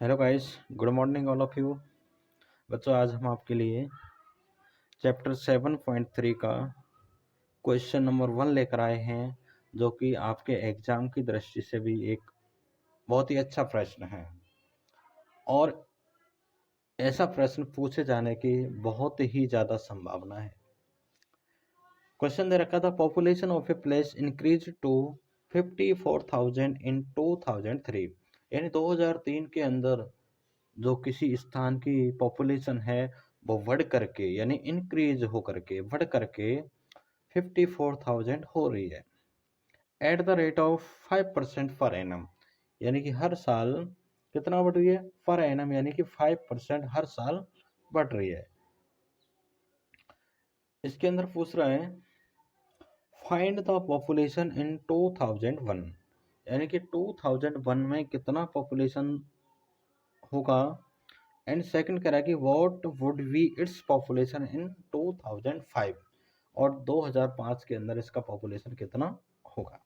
Hello guys, good morning all of you. बच्चों, आज हम आपके लिए चैप्टर 7.3 का क्वेश्चन नंबर 1 लेकर आए हैं, जो कि आपके एग्जाम की दृष्टि से भी एक बहुत ही अच्छा प्रश्न है और ऐसा प्रश्न पूछे जाने की बहुत ही ज़्यादा संभावना है। क्वेश्चन दे रखा था, population of a place increase to 54,000 in 2003, यानी 2003 के अंदर जो किसी स्थान की पॉपुलेशन है वो बढ़ करके यानी इंक्रीज हो करके बढ़ करके 54,000 हो रही है at the rate of 5% per annum, यानी कि हर साल कितना बढ़ रही है पर एनम, यानी कि 5% हर साल बढ़ रही है। इसके अंदर पूछ रहे हैं फाइंड द पॉपुलेशन इन 2001, यानी कि 2001 में कितना पॉपुलेशन होगा। एंड सेकंड कह रहा है कि what would be its population in 2005, और 2005 के अंदर इसका पॉपुलेशन कितना होगा।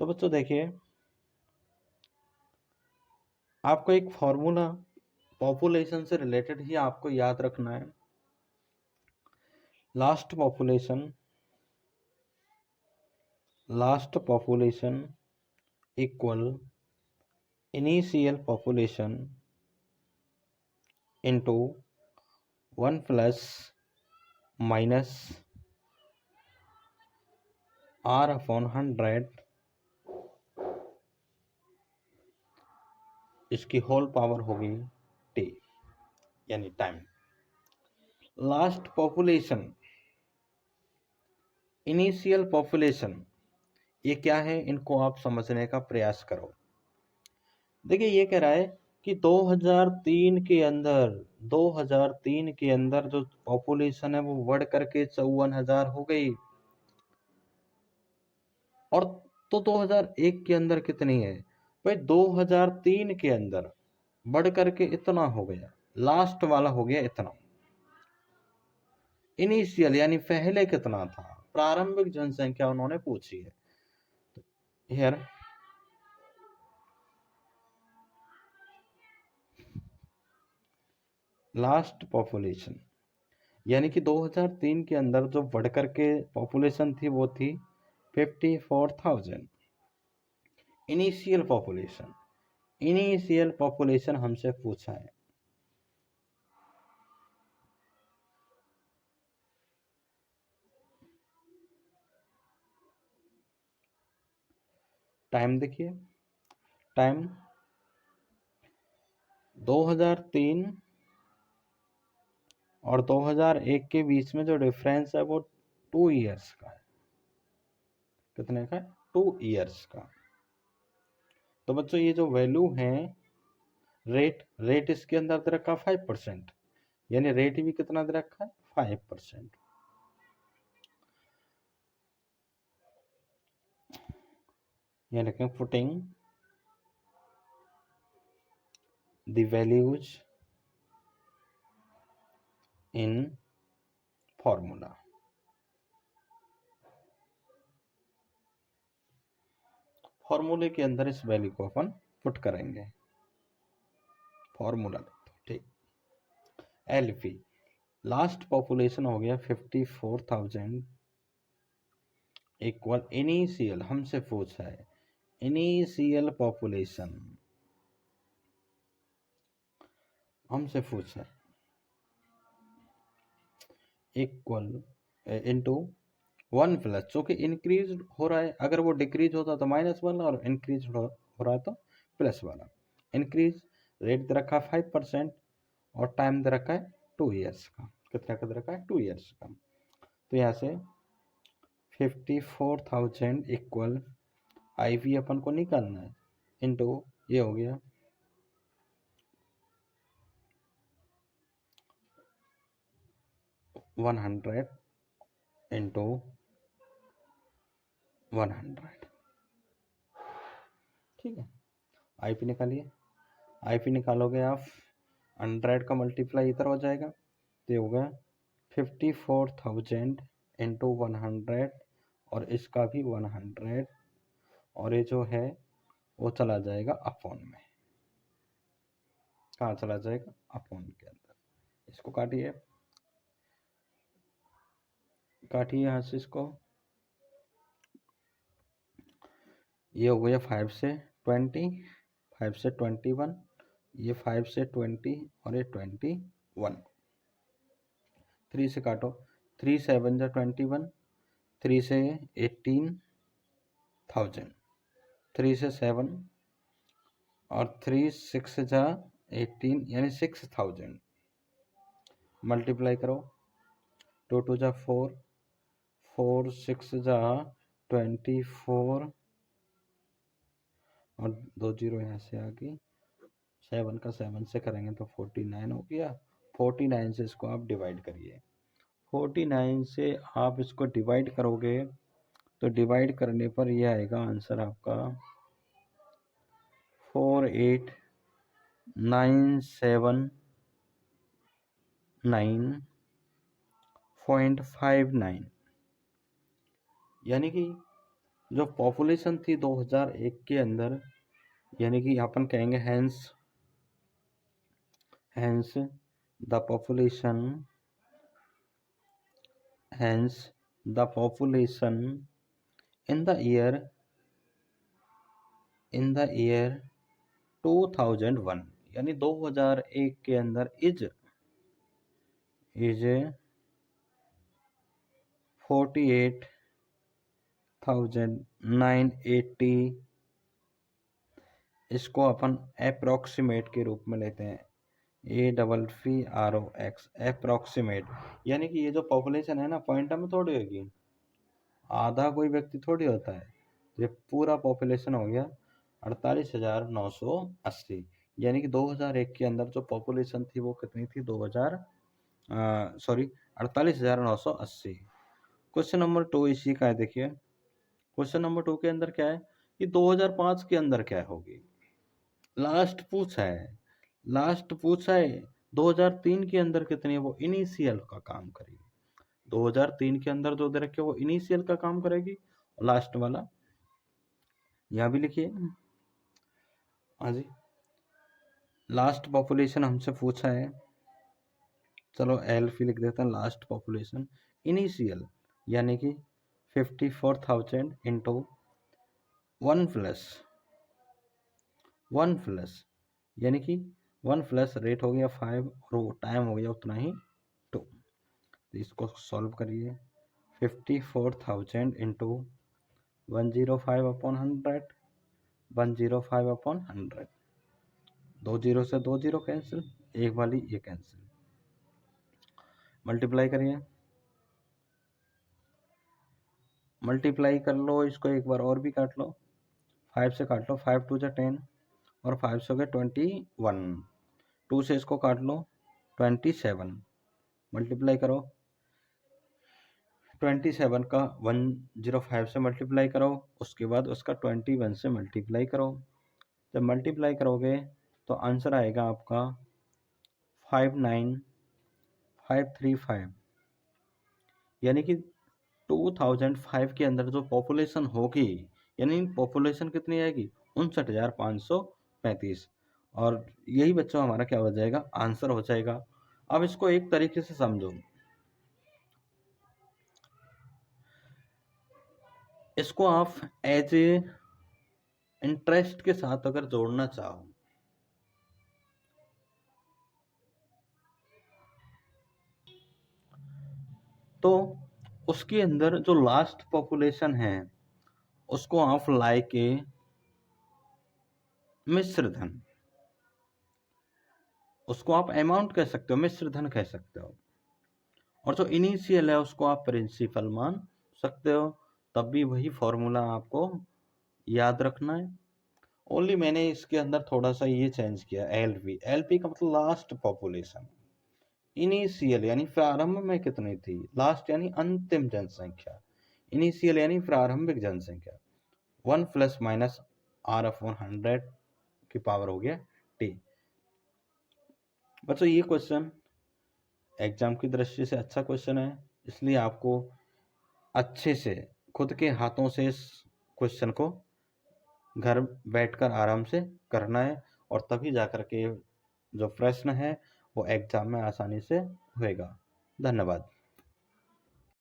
तो बच्चों देखिए, आपको एक फॉर्मूला पॉपुलेशन से रिलेटेड ही आपको याद रखना है। Last population equal initial population into 1 plus minus r upon 100, इसकी होल पावर होगी t, यानी time. Last population, initial population, ये क्या है, इनको आप समझने का प्रयास करो। देखिए, ये कह रहा है कि 2003 के अंदर जो पॉपुलेशन है वो बढ़ करके 54,000 हो गई, और तो 2001 के अंदर कितनी है भाई, 2003 के अंदर बढ़ करके इतना हो गया, लास्ट वाला हो गया इतना। इनिशियल यानी पहले कितना था, प्रारंभिक जनसंख्या उन्होंने पूछी है। हियर लास्ट पॉपुलेशन, यानी कि 2003 के अंदर जो बढ़कर के पॉपुलेशन थी वो थी 54,000। इनिशियल पॉपुलेशन हमसे पूछा है। टाइम देखिए, टाइम 2003 और 2001 के बीच में जो डिफरेंस है वो 2 इयर्स का है। कितने का है? 2 इयर्स का। तो बच्चों, ये जो वैल्यू है, रेट इसके अंदर दे रखा 5%, यानी रेट भी कितना दे रखा है 5%। ये लिखें, putting the values in formula. फॉर्मूले के अंदर इस वैल्यू को अपन पुट करेंगे। फॉर्मूला ठीक, एलपी लास्ट पॉपुलेशन हो गया 54,000 इक्वल इनिशियल, हमसे पूछा है इनिशियल पॉपुलेशन, हमसे पूछा है इक्वल इनटू 1 प्लस, जो कि इंक्रीज हो रहा है, अगर वो डिक्रीज होता तो माइनस वाला, और इंक्रीज हो रहा है तो प्लस वाला। इंक्रीज रेट दे रखा है 5% और टाइम दे रखा है 2 ईयर्स का। कितना का दे रखा है? 2 ईयर्स का। तो यहाँ से 54,000 इक्वल IV अपन को निकालना है, इनटू ये हो गया 100 इंटू 100, ठीक है। IP निकालिए, IP निकालोगे आप, 100 का मल्टीप्लाई इधर हो जाएगा, तो ये होगा 54,000 इंटू 100, और इसका भी 100, और ये जो है वो चला जाएगा अपॉन में। कहाँ चला जाएगा, अपॉन के अंदर। इसको काटिए, काटिए यहाँ से इसको। ये हो गया 5 से 20, 5 से 21, ये 5 से 20 और ये 21। 3 से काटो, 3 7 जा 21, 3 से 18,000, 3 से 7 और 3 6 जा 18 यानी 6,000। मल्टीप्लाई करो, 2 2 जा 4, 4 6 जा 24 और 2 जीरो यहाँ से आ गई। 7 का 7 से करेंगे तो 49 हो गया। 49 से इसको आप डिवाइड करिए। 49 से आप इसको डिवाइड करोगे तो डिवाइड करने पर यह आएगा आंसर आपका 48,979.59, यानी कि जो पॉपुलेशन थी 2001 के अंदर, यानी कि अपन कहेंगे hence the population in the year 2001, यानी 2001 के अंदर इज 48,980। इसको अपन अप्रोक्सीमेट के रूप में लेते हैं, APPROX, अप्रोक्सीमेट। यानी कि ये जो पॉपुलेशन है ना, पॉइंटर में थोड़ी होगी, आधा कोई व्यक्ति थोड़ी होता है। ये पूरा पॉपुलेशन हो गया 48,980, यानी कि 2001 के अंदर जो पॉपुलेशन थी वो कितनी थी, 48,980। क्वेश्चन नंबर 2 इसी का है। देखिए क्वेश्चन नंबर 2 के अंदर क्या है कि 2005 के अंदर क्या होगी। लास्ट पूछा है 2003 के अंदर कितनी है, वो इनिशियल का काम करेगी। 2003 के अंदर जो दे रखे वो इनिशियल का काम करेगी। लास्ट वाला यहाँ भी लिखिए। हाँ जी, लास्ट पॉपुलेशन हमसे पूछा है, चलो LP लिख देते हैं। लास्ट पॉपुलेशन इनिशियल यानी कि 54,000 इंटू 1 प्लस यानी कि 1 प्लस रेट हो गया 5 और वो टाइम हो गया उतना ही 2। तो इसको सॉल्व करिए। 54,000 इंटू 105 अपॉन 100, 105 अपॉन 100। 2 जीरो से 2 जीरो कैंसिल, एक वाली ये कैंसिल। मल्टीप्लाई करिए, मल्टीप्लाई कर लो इसको, एक बार और भी काट लो। 5 से काट लो, 5 2 जा 10 और 5 से हो गया 21। 2 से इसको काट लो 27। मल्टीप्लाई करो, 27 का 105 से मल्टीप्लाई करो, उसके बाद उसका 21 से मल्टीप्लाई करो। जब मल्टीप्लाई करोगे तो आंसर आएगा आपका 59,535, यानी कि 2005 के अंदर जो पॉपुलेशन होगी, यानी पॉपुलेशन कितनी आएगी 59,535। और यही बच्चों हमारा क्या हो जाएगा, आंसर हो जाएगा। अब इसको एक तरीके से समझो, इसको आप एज ए इंटरेस्ट के साथ अगर जोड़ना चाहो तो उसके अंदर जो लास्ट पॉपुलेशन है उसको आप लाइक ए मिश्र धन, उसको आप अमाउंट कह सकते हो, मिश्र धन कह सकते हो। और जो इनिशियल है उसको आप प्रिंसिपल मान सकते हो। तब भी वही फॉर्मूला आपको याद रखना है। ओनली मैंने इसके अंदर थोड़ा सा ये चेंज किया, एलपी का मतलब लास्ट पॉपुलेशन, इनिशियल यानी प्रारंभ में कितनी थी, लास्ट यानी अंतिम जनसंख्या, इनिशियल यानी प्रारंभिक जनसंख्या। 1 प्लस माइनस R अपॉन 100 की पावर हो गया T। बच्चों ये क्वेश्चन एग्जाम की दृष्टि से अच्छा क्वेश्चन है, इसलिए आपको अच्छे से खुद के हाथों से इस क्वेश्चन को घर बैठकर आराम से करना है, और तभी जाकर के जो प्रश्न है वो एग्जाम में आसानी से होएगा। धन्यवाद।